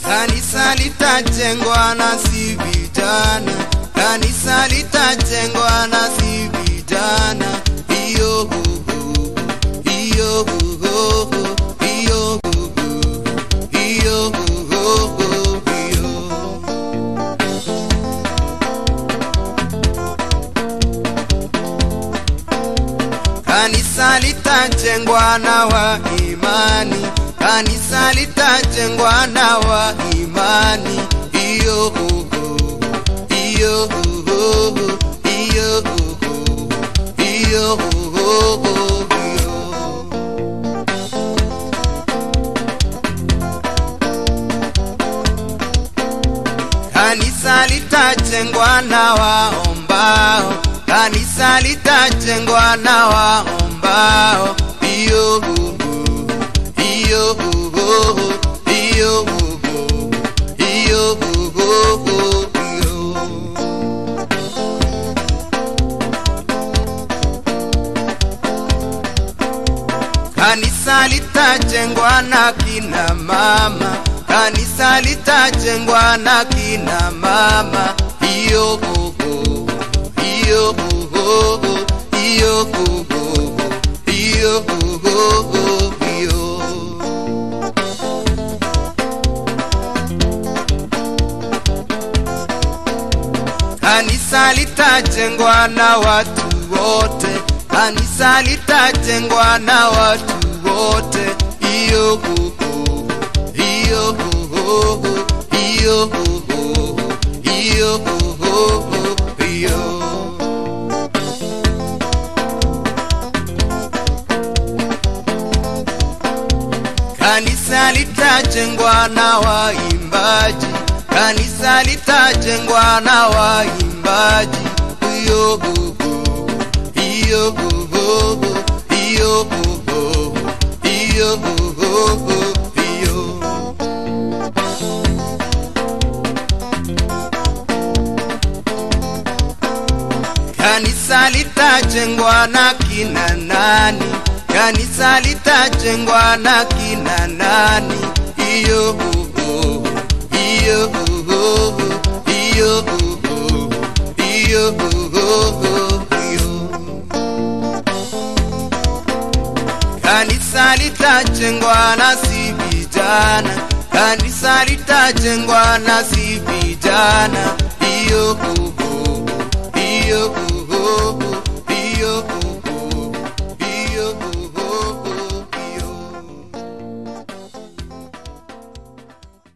Kanisa litajengwa na si vijana, kanisa litajengwa na si vijana. Iyo iyo iyo iyo iyo. Kanisa litajengwa na wa imani, kanisa litajengwa na wa imani. Iyo iyo iyo iyo iyo. Kanisa litajengwa na waombao, kanisa litajengwa na waombao. Iyo iyo iyo iyo iyo. Kanisa litajengwa na kina mama, kanisa litajengwa na kina mama. Iyo iyo iyo iyo iyo. Kanisa litajengwa na watu wote, kanisa litajengwa na watu wote. Iyo iyo iyo iyo iyo. Kanisa litajengwa na waimbaji, kanisa litajengwa na waimbaji. Iyo iyo iyo iyo iyo. Kanisa litajengwa na kina nani, kanisa litajengwa na kina nani. Iyo iyo iyo iyo iyo. Kanisa litajengwa na si vijana, kanisa litajengwa na si vijana. Iyo iyo